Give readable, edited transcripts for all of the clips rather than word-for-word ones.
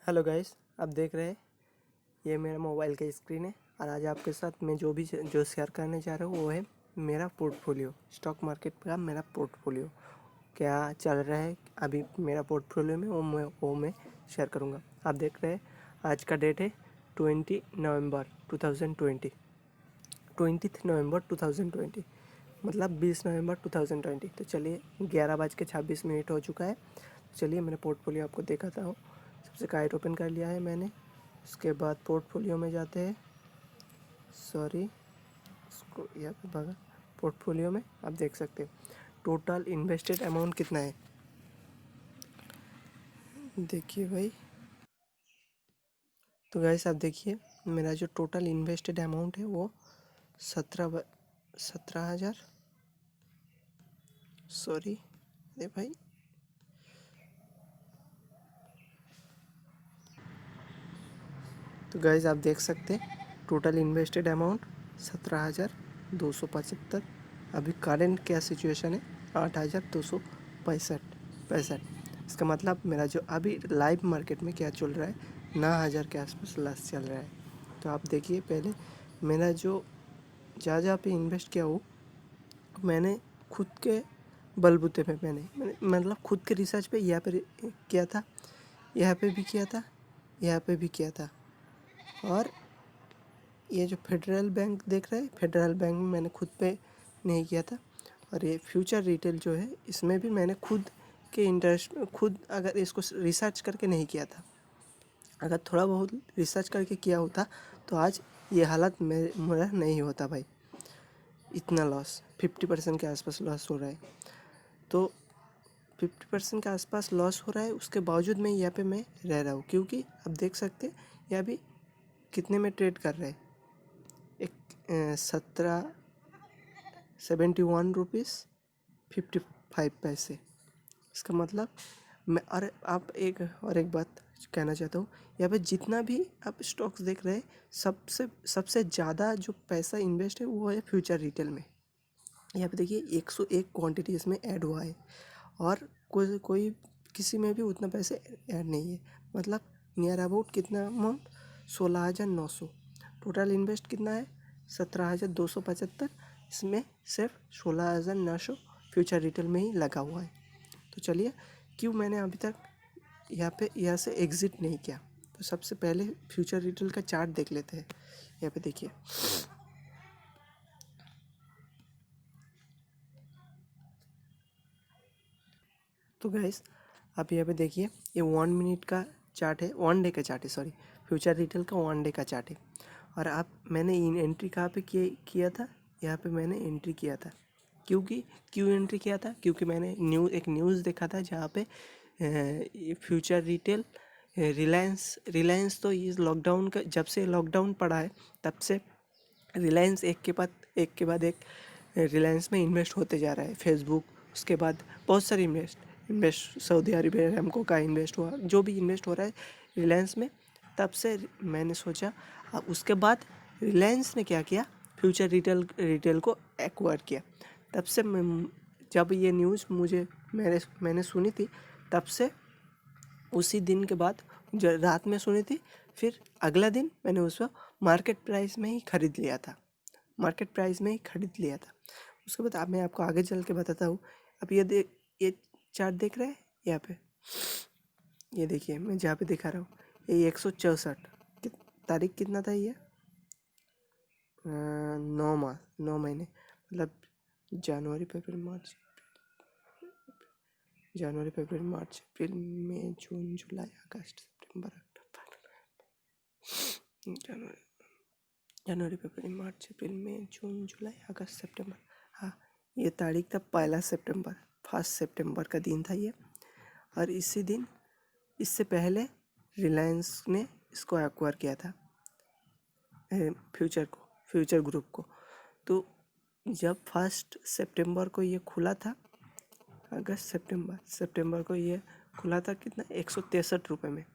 Hello guys, आप देख रहे हैं ये मेरा मोबाइल का स्क्रीन है। और आज आपके साथ मैं जो शेयर करने जा रहा हूँ वो है मेरा पोर्टफोलियो, स्टॉक मार्केट का मेरा पोर्टफोलियो क्या चल रहा है अभी मेरा पोर्टफोलियो में वो मैं शेयर करूँगा। आप देख रहे हैं आज का डेट है 20 नवंबर 2020, 20 नवंबर 2020 मतलब 20 नवंबर 2020। तो चलिए 11:26 हो चुका है। चलिए मेरा पोर्टफोलियो आपको दिखाता हूँ। सबसे काइट ओपन कर लिया है मैंने। उसके बाद पोर्टफोलियो में जाते हैं, सॉरी इसको यहाँ पे भागा। पोर्टफोलियो में आप देख सकते हैं टोटल इन्वेस्टेड अमाउंट कितना है। देखिए भाई, तो गाइस आप देखिए मेरा जो टोटल इन्वेस्टेड अमाउंट है वो 17,000, सॉरी अरे भाई, तो गाइस आप देख सकते हैं टोटल इन्वेस्टेड अमाउंट 17,275। अभी करंट क्या सिचुएशन है 8,265। इसका मतलब मेरा जो अभी लाइव मार्केट में क्या चल रहा है 9,000 के आसपास लॉस चल रहा है। तो आप देखिए पहले मेरा जो जहाँ पे इन्वेस्ट किया हो मैंने खुद के बलबूते पे मैंने मतलब खुद के रिसर्च पे यहाँ पे किया था, यहाँ पे भी किया था, यहाँ पे भी किया था। और ये जो फेडरल बैंक देख रहे हैं, फेडरल बैंक में मैंने खुद पे नहीं किया था। और ये फ्यूचर रिटेल जो है इसमें भी मैंने खुद के इंटरेस्ट खुद अगर इसको रिसर्च करके नहीं किया था, अगर थोड़ा बहुत रिसर्च करके किया होता तो आज ये हालत मेरा नहीं होता भाई। इतना लॉस 50% के आसपास लॉस हो रहा है। तो 50% के आसपास लॉस हो रहा है, उसके बावजूद मैं यहाँ पे मैं रह रहा हूँ क्योंकि आप देख सकते हैं यहाँ भी कितने में ट्रेड कर रहे हैं। एक 71 रुपीज़ 55 पैसे। इसका मतलब मैं और आप एक बात कहना चाहता हूँ, यहाँ पे जितना भी आप स्टॉक्स देख रहे हैं सबसे ज़्यादा जो पैसा इन्वेस्ट है वो है फ्यूचर रिटेल में। यहाँ पे देखिए 101 क्वांटिटी इसमें ऐड हुआ है और कोई किसी में भी उतना पैसे ऐड नहीं है। मतलब नियर अबाउट कितना अमाउंट 16,900। टोटल इन्वेस्ट कितना है 17,275। इसमें सिर्फ 16,900 फ्यूचर रिटेल में ही लगा हुआ है। तो चलिए क्यों मैंने अभी तक यहाँ से एग्ज़िट नहीं किया, तो सबसे पहले फ्यूचर रिटेल का चार्ट देख लेते हैं। यहाँ पे देखिए तो गाइस आप यहाँ पे देखिए ये 1 मिनट का चार्ट है, 1 डे का चार्ट है, सॉरी फ्यूचर रिटेल का 1 डे का चार्ट है। और आप मैंने इन एंट्री कहाँ पे किया था, यहाँ पे मैंने एंट्री किया था। क्यों एंट्री किया था, क्योंकि मैंने एक न्यूज़ देखा था जहाँ पे फ्यूचर रिटेल रिलायंस तो इस लॉकडाउन का जब से लॉकडाउन पड़ा है तब से रिलायंस एक के बाद एक रिलायंस में इन्वेस्ट होते जा रहा है। फेसबुक, उसके बाद बहुत सारे इन्वेस्ट सऊदी अरेबिया अरामको का इन्वेस्ट हुआ, जो भी इन्वेस्ट हो रहा है रिलायंस में। तब से मैंने सोचा, अब उसके बाद रिलायंस ने क्या किया, फ्यूचर रिटेल को एक्वायर किया। तब से जब ये न्यूज़ मैंने सुनी थी तब से उसी दिन के बाद जो रात में सुनी थी, फिर अगला दिन मैंने उसको मार्केट प्राइस में ही खरीद लिया था, मार्केट प्राइस में ही खरीद लिया था। उसके बाद अब मैं आपको आगे चल के बताता हूँ। अब ये चार्ट देख रहे हैं यहाँ पे, ये देखिए मैं जहाँ पे दिखा रहा हूँ ये 164 तारीख कितना था ये 9 महीने मतलब जनवरी फरवरी मार्च अप्रैल मई जून जुलाई अगस्त सितंबर अक्टूबर जनवरी फरवरी मार्च अप्रैल मई जून जुलाई अगस्त सितंबर। हाँ, ये तारीख था 1 सितंबर, 1 सितंबर का दिन था ये। और इसी दिन इससे पहले रिलायंस ने इसको एक्वायर किया था फ्यूचर ग्रुप को। तो जब 1 सितंबर को ये खुला था, अगस्त सितंबर को ये खुला था कितना 163 रुपये में,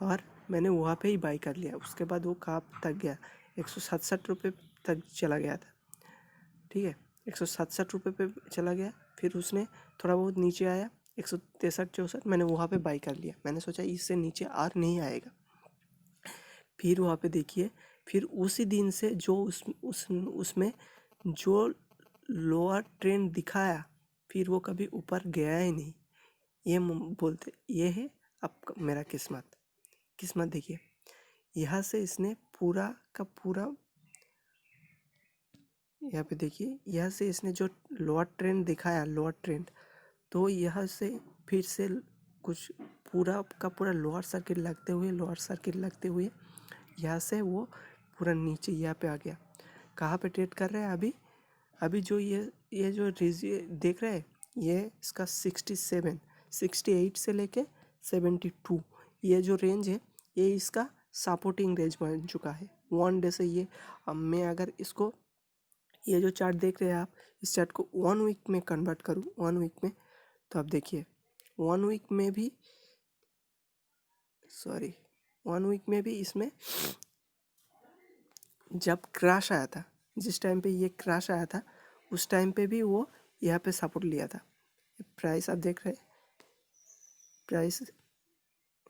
और मैंने वहाँ पे ही बाई कर लिया। उसके बाद वो कहाँ तक गया 167 रुपये तक चला गया था, ठीक है 167 रुपये पे चला गया। फिर उसने थोड़ा बहुत नीचे आया, 163-64 मैंने वहाँ पे बाई कर लिया। मैंने सोचा इससे नीचे और नहीं आएगा। फिर वहाँ पे देखिए, फिर उसी दिन से जो उसमें जो लोअर ट्रेंड दिखाया, फिर वो कभी ऊपर गया ही नहीं। ये बोलते ये है आपका मेरा किस्मत देखिए, यहाँ से इसने पूरा का पूरा, यहाँ पे देखिए, यहाँ से इसने जो लोअर ट्रेंड दिखाया, लोअर ट्रेंड, तो यहाँ से फिर से कुछ पूरा का पूरा लोअर सर्किट लगते हुए यहाँ से वो पूरा नीचे यहाँ पे आ गया। कहाँ पे ट्रेड कर रहे हैं अभी जो ये जो देख रहे हैं, ये इसका 68 से लेके 72, ये जो रेंज है, ये इसका सपोर्टिंग रेंज बन चुका है 1 डे से। ये अब मैं अगर इसको, ये जो चार्ट देख रहे हैं आप, इस चार्ट को 1 वीक में कन्वर्ट करूँ 1 वीक में, तो आप देखिए 1 वीक में भी इसमें जब क्रैश आया था, जिस टाइम पे ये क्रैश आया था, उस टाइम पे भी वो यहाँ पे सपोर्ट लिया था। प्राइस आप देख रहे हैं, प्राइस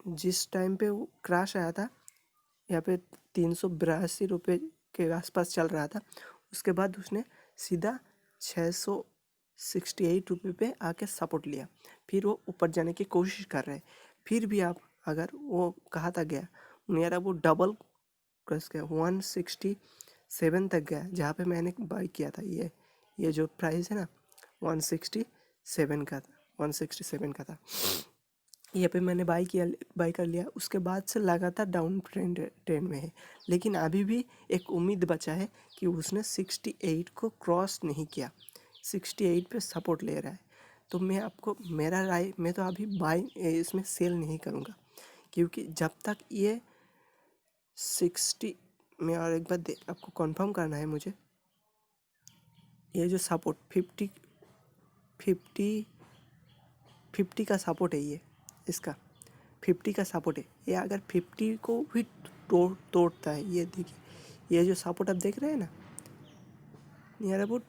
जिस टाइम पे वो क्रैश आया था, यहाँ पे 382 रुपये के आसपास चल रहा था। उसके बाद उसने सीधा 668 रुपये पे आके सपोर्ट लिया। फिर वो ऊपर जाने की कोशिश कर रहे हैं। फिर भी आप अगर वो कहाँ तक गया, मेरा वो डबल क्रॉस गया 167 तक गया, जहाँ पे मैंने बाई किया था। ये जो प्राइस है ना 167 का था। यहाँ पे मैंने बाई कर लिया। उसके बाद से लगातार डाउन ट्रेंड में है, लेकिन अभी भी एक उम्मीद बचा है कि उसने 68 को क्रॉस नहीं किया, 68 पे सपोर्ट ले रहा है। तो मैं आपको मेरा राय, मैं तो अभी बाई इसमें सेल नहीं करूँगा, क्योंकि जब तक ये 60 में, और एक बार आपको कंफर्म करना है मुझे, ये जो सपोर्ट 50 का सपोर्ट है, ये इसका 50 का सपोर्ट है। ये अगर 50 को भी तोड़ता है, ये देखिए, ये जो सपोर्ट आप देख रहे हैं ना, नियर अबाउट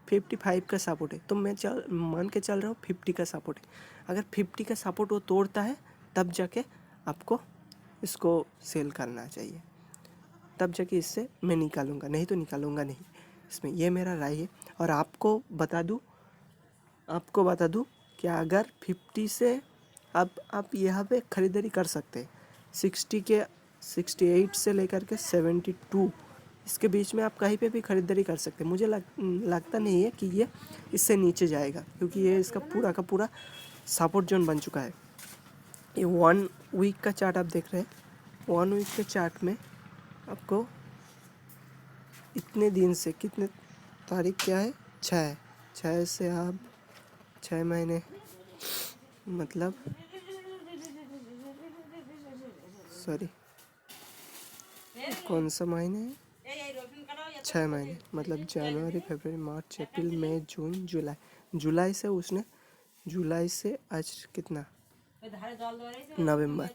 55 का सपोर्ट है। तो मैं मान के चल रहा हूँ 50 का सपोर्ट है। अगर 50 का सपोर्ट वो तोड़ता है, तब जाके आपको इसको सेल करना चाहिए, तब जाके इससे मैं निकालूंगा, नहीं तो निकालूंगा नहीं इसमें। ये मेरा राय है। और आपको बता दूं कि अगर 50 से आप यहाँ पे ख़रीदारी कर सकते हैं, 68 से लेकर के 72, इसके बीच में आप कहीं पे भी ख़रीदारी कर सकते हैं। मुझे लगता नहीं है कि ये इससे नीचे जाएगा, क्योंकि ये इसका पूरा का पूरा सपोर्ट जोन बन चुका है। ये 1 वीक का चार्ट आप देख रहे हैं, 1 वीक के चार्ट में आपको इतने दिन से, कितने तारीख क्या है, 6 से आप 6 महीने, मतलब सॉरी कौन सा महीने है, 6 महीने, मतलब जनवरी, फरवरी, मार्च, अप्रैल, मई, जून, जुलाई से उसने, जुलाई से आज कितना, नवंबर,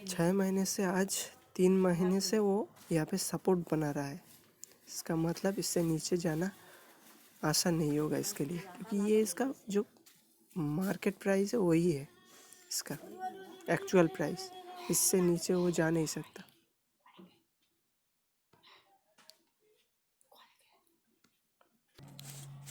6 महीने से आज 3 महीने से वो यहाँ पे सपोर्ट बना रहा है। इसका मतलब इससे नीचे जाना आसान नहीं होगा इसके लिए, क्योंकि ये इसका जो मार्केट प्राइस है वही है इसका एक्चुअल प्राइस, इससे नीचे वो जा नहीं सकता।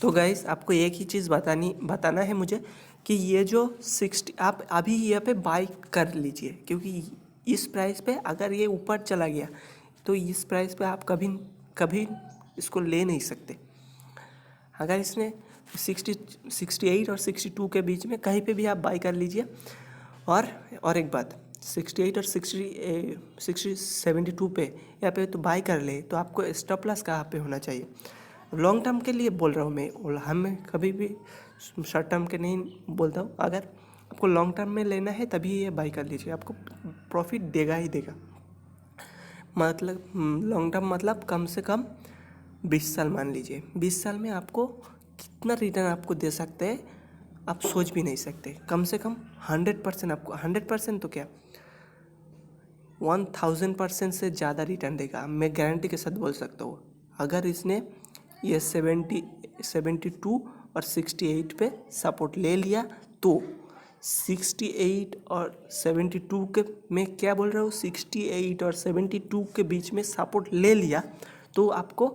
तो गाइस, आपको एक ही चीज़ बताना है मुझे कि ये जो 60, आप अभी यहाँ पे बाई कर लीजिए, क्योंकि इस प्राइस पे अगर ये ऊपर चला गया, तो इस प्राइस पे आप कभी इसको ले नहीं सकते। अगर इसने 68 और 62 के बीच में कहीं पे भी आप बाई कर लीजिए। और एक बात, 68 और 72 पे यहाँ पे तो बाई कर ले, तो आपको स्टॉप लॉस कहाँ पे होना चाहिए। लॉन्ग टर्म के लिए बोल रहा हूँ मैं, और हमें कभी भी शॉर्ट टर्म के नहीं बोलता हूँ। अगर आपको लॉन्ग टर्म में लेना है तभी ये बाई कर लीजिए, आपको प्रॉफिट देगा ही देगा। मतलब लॉन्ग टर्म मतलब कम से कम 20 साल मान लीजिए। 20 साल में आपको कितना रिटर्न आपको दे सकते हैं, आप सोच भी नहीं सकते। कम से कम 100% आपको, 100% तो क्या, 1000% से ज़्यादा रिटर्न देगा, मैं गारंटी के साथ बोल सकता हूँ। अगर इसने ये 72 और 68 पे सपोर्ट ले लिया तो 68 और 72 के मैं क्या बोल रहा हूँ, 68 और 72 के बीच में सपोर्ट ले लिया तो आपको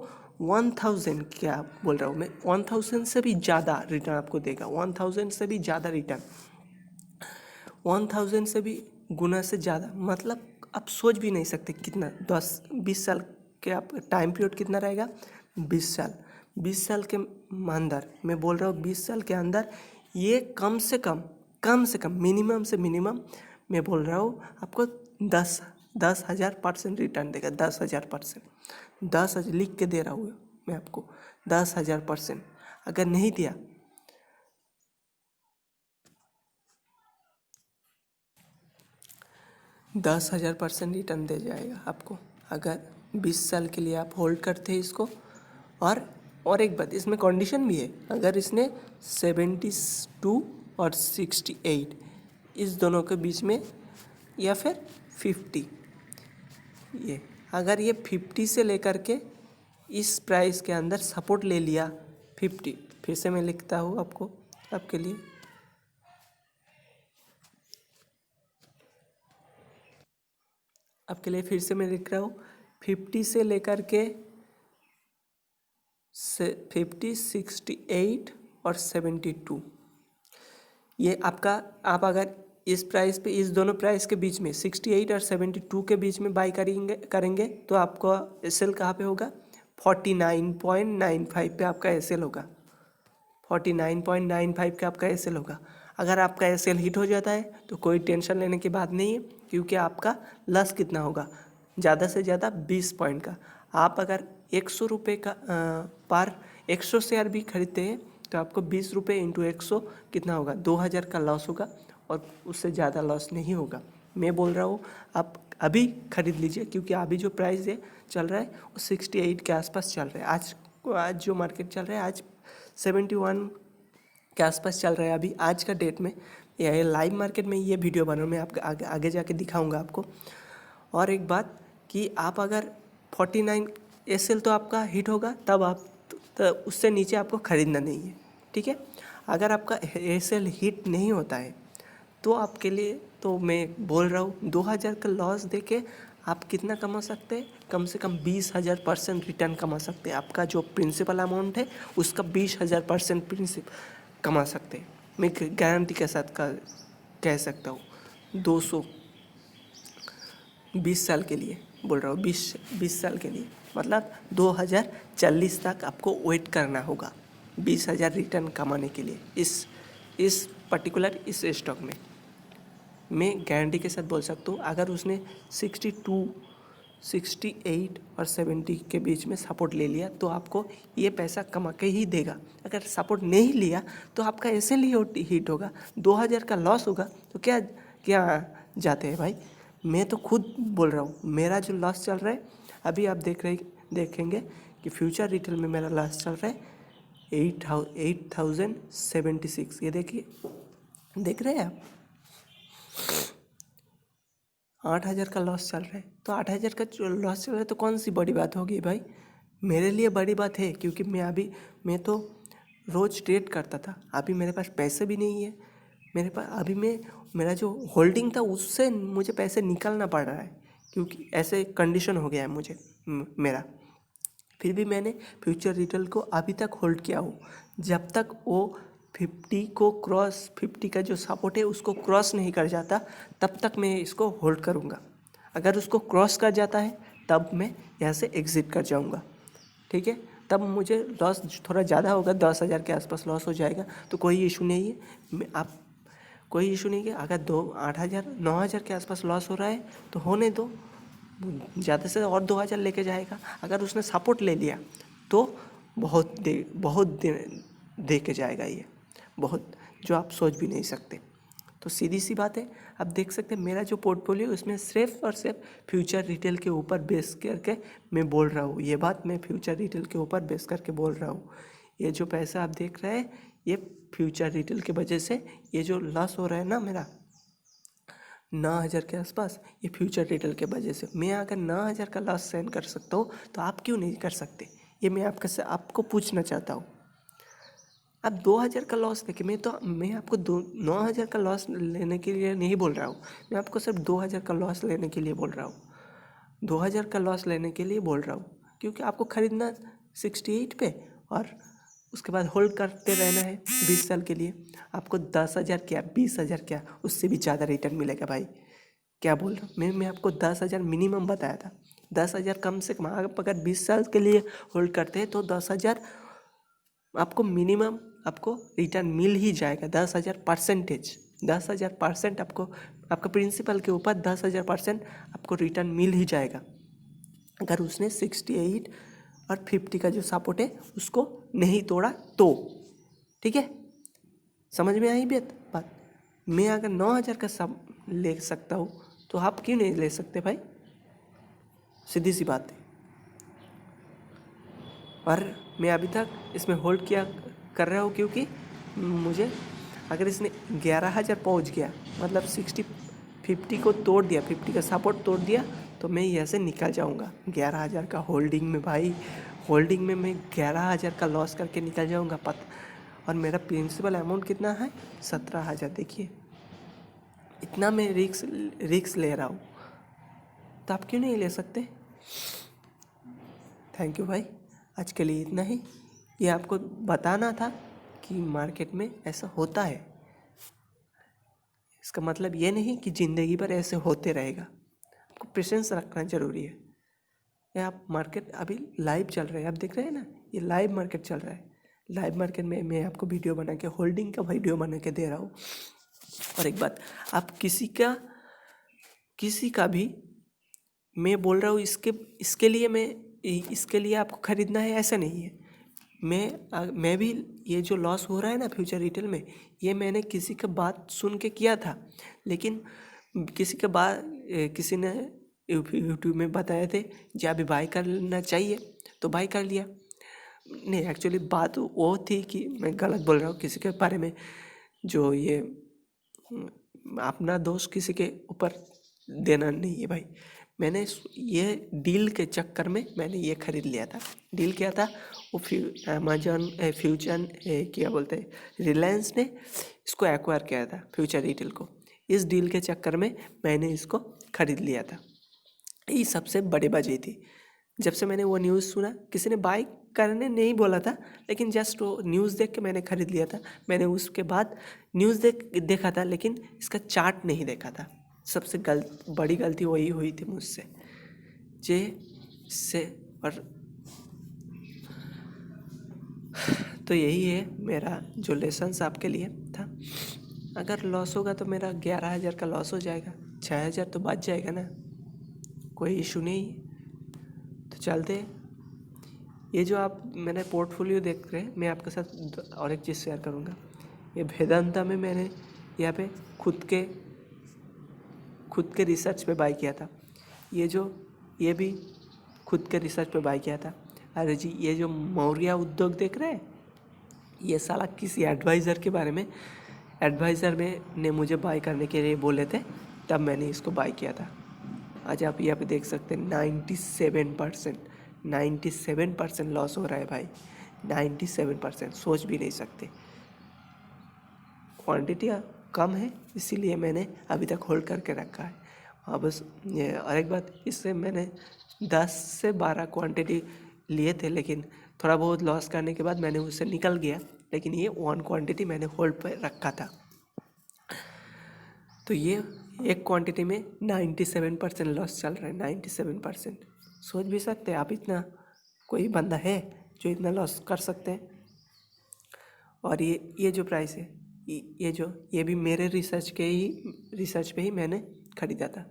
1000 क्या बोल रहा हूँ मैं, 1000 से भी ज़्यादा रिटर्न आपको देगा, 1000 से भी ज़्यादा रिटर्न, 1000 से भी गुना से ज़्यादा। मतलब आप सोच भी नहीं सकते कितना 10-20 साल के आप टाइम पीरियड कितना रहेगा, 20 साल। 20 साल के अंदर मैं बोल रहा हूँ 20 साल के अंदर ये कम से कम मिनिमम से मिनिमम मैं बोल रहा हूँ आपको 10,000% रिटर्न देगा, 10,000%। 10,000 लिख के दे रहा हूँ मैं आपको, 10,000%। अगर नहीं दिया 10,000% रिटर्न दे जाएगा आपको, अगर 20 साल के लिए आप होल्ड करते हैं इसको। और एक बात इसमें कंडीशन भी है, अगर इसने 72 और 68 इस दोनों के बीच में या फिर 50, ये अगर ये 50 से लेकर के इस प्राइस के अंदर सपोर्ट ले लिया 50, फिर से मैं लिखता हूँ आपको आपके लिए, फिर से मैं लिख रहा हूँ 50 से लेकर के 50, 68 और 72, ये आपका, आप अगर इस प्राइस पे इस दोनों प्राइस के बीच में 68 और 72 के बीच में बाई करेंगे तो आपका एसएल कहाँ पे होगा, 49.95 पे आपका एसएल होगा, 49.95 का आपका एसएल होगा। अगर आपका एसएल हिट हो जाता है तो कोई टेंशन लेने की बात नहीं है, क्योंकि आपका लॉस कितना होगा, ज़्यादा से ज़्यादा 20 पॉइंट का। आप अगर 100 रुपये का पर 100 शेयर भी खरीदते हैं तो आपको 20 रुपये इंटू 100 कितना होगा, 2,000 का लॉस होगा, और उससे ज़्यादा लॉस नहीं होगा। मैं बोल रहा हूँ आप अभी खरीद लीजिए, क्योंकि अभी जो प्राइस है चल रहा है वो 68 के आसपास चल रहा है। आज जो मार्केट चल रहा है आज 71 के आसपास चल रहा है अभी आज का डेट में। यह लाइव मार्केट में ये वीडियो बना मैं आपको आगे जाके दिखाऊंगा आपको। और एक बात कि आप अगर 49 एसएल तो आपका हिट होगा तब आप तो उससे नीचे आपको ख़रीदना नहीं है, ठीक है। अगर आपका एसएल हिट नहीं होता है तो आपके लिए तो मैं बोल रहा हूँ 2,000 का लॉस देके आप कितना कमा सकते हैं, कम से कम 20,000% रिटर्न कमा सकते हैं। आपका जो प्रिंसिपल अमाउंट है उसका 20,000% प्रिंसिपल कमा सकते हैं। मैं गारंटी के साथ कह सकता हूँ। 20 साल के लिए बोल रहा हूँ, 20 साल के लिए, मतलब 2040 तक आपको वेट करना होगा 20,000 रिटर्न कमाने के लिए इस पर्टिकुलर इस स्टॉक में। मैं गारंटी के साथ बोल सकता हूँ अगर उसने 62, 68 और 70 के बीच में सपोर्ट ले लिया तो आपको ये पैसा कमा के ही देगा। अगर सपोर्ट नहीं लिया तो आपका ऐसे ही हिट होगा, 2,000 का लॉस होगा। तो क्या क्या जाते हैं भाई, मैं तो खुद बोल रहा हूँ मेरा जो लॉस चल रहा है अभी आप देखेंगे कि फ्यूचर रिटेल में मेरा लॉस चल रहा है 8,076। ये देखिए, देख रहे हैं आप 8,000 का लॉस चल रहा है। तो 8,000 का लॉस चल रहा है तो कौन सी बड़ी बात होगी भाई, मेरे लिए बड़ी बात है, क्योंकि मैं तो रोज़ ट्रेड करता था। अभी मेरे पास पैसे भी नहीं है, मेरे पास अभी मेरा जो होल्डिंग था उससे मुझे पैसे निकालना पड़ रहा है, क्योंकि ऐसे कंडीशन हो गया है मुझे मेरा। फिर भी मैंने फ्यूचर रिटेल को अभी तक होल्ड किया हूँ, जब तक वो 50 का जो सपोर्ट है उसको क्रॉस नहीं कर जाता तब तक मैं इसको होल्ड करूँगा। अगर उसको क्रॉस कर जाता है तब मैं यहाँ से एग्ज़िट कर जाऊँगा, ठीक है। तब मुझे लॉस थोड़ा ज़्यादा होगा, 10,000 के आसपास लॉस हो जाएगा, तो कोई इशू नहीं है। कोई इशू नहीं है। अगर 8,000 9,000 के आसपास लॉस हो रहा है तो होने दो, ज़्यादा से और 2,000 लेके जाएगा। अगर उसने सपोर्ट ले लिया तो बहुत दे के जाएगा, ये बहुत, जो आप सोच भी नहीं सकते। तो सीधी सी बात है, आप देख सकते हैं मेरा जो पोर्टफोलियो उसमें सिर्फ और सिर्फ फ्यूचर रिटेल के ऊपर बेस करके मैं बोल रहा हूँ। ये बात मैं फ्यूचर रिटेल के ऊपर बेस करके बोल रहा हूँ। ये जो पैसा आप देख रहे हैं ये फ्यूचर रिटेल की वजह से, ये जो लॉस हो रहा है ना मेरा 9,000 के आसपास, ये फ्यूचर रिटेल के वजह से। मैं अगर 9,000 का लॉस सहन कर सकता हूँ तो आप क्यों नहीं कर सकते, ये मैं आपको पूछना चाहता हूँ। आप 2000 का लॉस लेके, मैं आपको 9,000 का लॉस लेने के लिए नहीं बोल रहा हूँ, मैं आपको सिर्फ 2000 का लॉस लेने के लिए बोल रहा हूँ। 2000 का लॉस लेने के लिए बोल रहा हूँ क्योंकि आपको ख़रीदना 68 पे और उसके बाद होल्ड करते रहना है 20 साल के लिए। आपको 10,000 क्या 20,000 क्या, उससे भी ज़्यादा रिटर्न मिलेगा भाई। क्या बोल रहा हूँ मैं आपको 10,000 मिनिमम बताया था। 10,000 कम से कम, आप अगर 20 साल के लिए होल्ड करते हैं तो 10,000 आपको मिनिमम आपको रिटर्न मिल ही जाएगा। 10,000% 10,000% आपको आपका प्रिंसिपल के ऊपर 10,000% आपको रिटर्न मिल ही जाएगा अगर उसने 68 और 50 का जो सपोर्ट है उसको नहीं तोड़ा तो। ठीक है, समझ में आई बात। मैं अगर 9,000 का सब ले सकता हूँ तो आप क्यों नहीं ले सकते भाई? सीधी सी बात है। और मैं अभी तक इसमें होल्ड किया कर रहा हूँ क्योंकि मुझे अगर इसने 11,000 पहुँच गया, मतलब 50 को तोड़ दिया, 50 का सपोर्ट तोड़ दिया, तो मैं यहाँ से निकल जाऊँगा 11,000 का होल्डिंग में भाई। होल्डिंग में मैं 11,000 का लॉस करके निकल जाऊँगा और मेरा प्रिंसिपल अमाउंट कितना है? 17,000। देखिए इतना मैं रिक्स ले रहा हूँ, तो आप क्यों नहीं ले सकते? थैंक यू भाई, आज के लिए इतना ही। ये आपको बताना था कि मार्केट में ऐसा होता है। इसका मतलब ये नहीं कि ज़िंदगी भर ऐसे होते रहेगा, आपको पेशेंस रखना ज़रूरी है। ये आप मार्केट अभी लाइव चल रहा है, आप देख रहे हैं ना, ये लाइव मार्केट चल रहा है। लाइव मार्केट में मैं आपको वीडियो बना के, होल्डिंग का वीडियो बना के दे रहा हूँ। और एक बात, आप किसी का भी मैं बोल रहा हूँ इसके लिए आपको ख़रीदना है, ऐसा नहीं है। मैं भी ये जो लॉस हो रहा है ना फ्यूचर रिटेल में, ये मैंने किसी का बात सुन के किया था, लेकिन किसी ने यूट्यूब में बताए थे कि अभी बाई करना चाहिए, तो बाई कर लिया। नहीं, एक्चुअली बात वो थी कि मैं गलत बोल रहा हूँ किसी के बारे में, जो ये अपना दोष किसी के ऊपर देना नहीं है भाई। मैंने ये डील के चक्कर में मैंने ये ख़रीद लिया था। डील क्या था वो, अमेजन फ्यूचर क्या बोलते हैं, रिलायंस ने इसको एक्वायर किया था फ्यूचर रिटेल को। इस डील के चक्कर में मैंने इसको ख़रीद लिया था। ये सबसे बड़ी वजह थी। जब से मैंने वो न्यूज़ सुना, किसी ने बाई करने नहीं बोला था, लेकिन जस्ट वो न्यूज़ देख के मैंने ख़रीद लिया था। मैंने उसके बाद न्यूज़ देखा था, लेकिन इसका चार्ट नहीं देखा था। सबसे बड़ी गलती वही हुई थी मुझसे से। और तो यही है मेरा जो लेसन्स आपके लिए था। अगर लॉस होगा तो मेरा 11,000 का लॉस हो जाएगा, 6,000 तो बच जाएगा ना, कोई इशू नहीं। तो चलते। ये जो आप मैंने पोर्टफोलियो देख रहे हैं, मैं आपके साथ और एक चीज़ शेयर करूँगा। ये वेदांता में मैंने यहाँ पे खुद के रिसर्च पे बाई किया था। ये भी खुद के रिसर्च पे बाई किया था। अरे जी, ये जो मौर्य उद्योग देख रहे हैं, ये साला किसी एडवाइज़र के बारे में, एडवाइज़र ने मुझे बाई करने के लिए बोले थे, तब मैंने इसको बाई किया था। आज आप यहाँ पे देख सकते हैं 97% लॉस हो रहा है भाई। 97%, सोच भी नहीं सकते। क्वांटिटी कम है, इसीलिए मैंने अभी तक होल्ड करके रखा है। और बस ये, और एक बात, इससे मैंने 10 से 12 क्वांटिटी लिए थे, लेकिन थोड़ा बहुत लॉस करने के बाद मैंने उससे निकल गया, लेकिन ये 1 क्वांटिटी मैंने होल्ड पर रखा था। तो ये एक क्वांटिटी में 97% लॉस चल रहा है। 97%, सोच भी सकते हैं आप, इतना कोई बंदा है जो इतना लॉस कर सकते हैं? और ये जो प्राइस है, ये भी मेरे रिसर्च पे ही मैंने ख़रीदा था।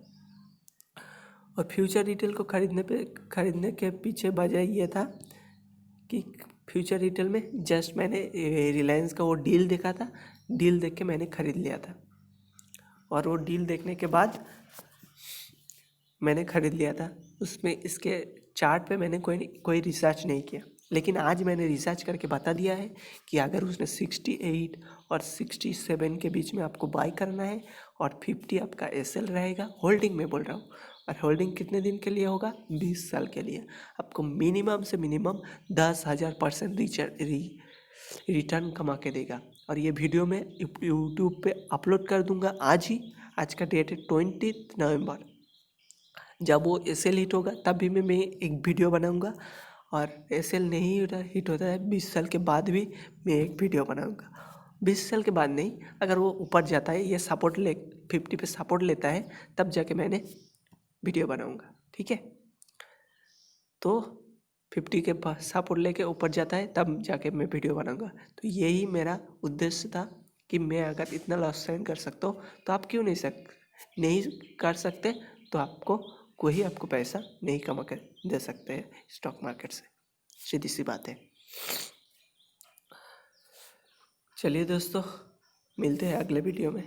और फ्यूचर रिटेल को ख़रीदने के पीछे वजह ये था कि फ्यूचर रिटेल में जस्ट मैंने रिलायंस का वो डील देखा था, डील देख के मैंने ख़रीद लिया था। और वो डील देखने के बाद मैंने ख़रीद लिया था। उसमें इसके चार्ट पे मैंने कोई रिसर्च नहीं किया, लेकिन आज मैंने रिसर्च करके बता दिया है कि अगर उसने 68 और 67 के बीच में आपको बाई करना है और 50 आपका एसएल रहेगा, होल्डिंग में बोल रहा हूँ। और होल्डिंग कितने दिन के लिए होगा? 20 साल के लिए। आपको मिनिमम से मिनिमम 10,000% रिटर्न कमा के देगा। और ये वीडियो मैं यूट्यूब पे अपलोड कर दूंगा आज ही। आज का डेट है 20 नवंबर। जब वो एसएल हिट होगा तब भी मैं एक वीडियो बनाऊंगा, और एसएल नहीं हिट होता है 20 साल के बाद भी मैं एक वीडियो बनाऊंगा। 20 साल के बाद नहीं, अगर वो ऊपर जाता है, ये सपोर्ट 50 पे सपोर्ट लेता है, तब जाके मैंने वीडियो बनाऊंगा। ठीक है, तो 50 के सपोर्ट लेके ऊपर जाता है तब जाके मैं वीडियो बनाऊंगा। तो यही मेरा उद्देश्य था कि मैं अगर इतना लॉस सहन कर सकता हूँ तो आप क्यों नहीं कर सकते। तो आपको कोई आपको पैसा नहीं कमा कर दे सकते हैं स्टॉक मार्केट से, सीधी सी बात है। चलिए दोस्तों, मिलते हैं अगले वीडियो में।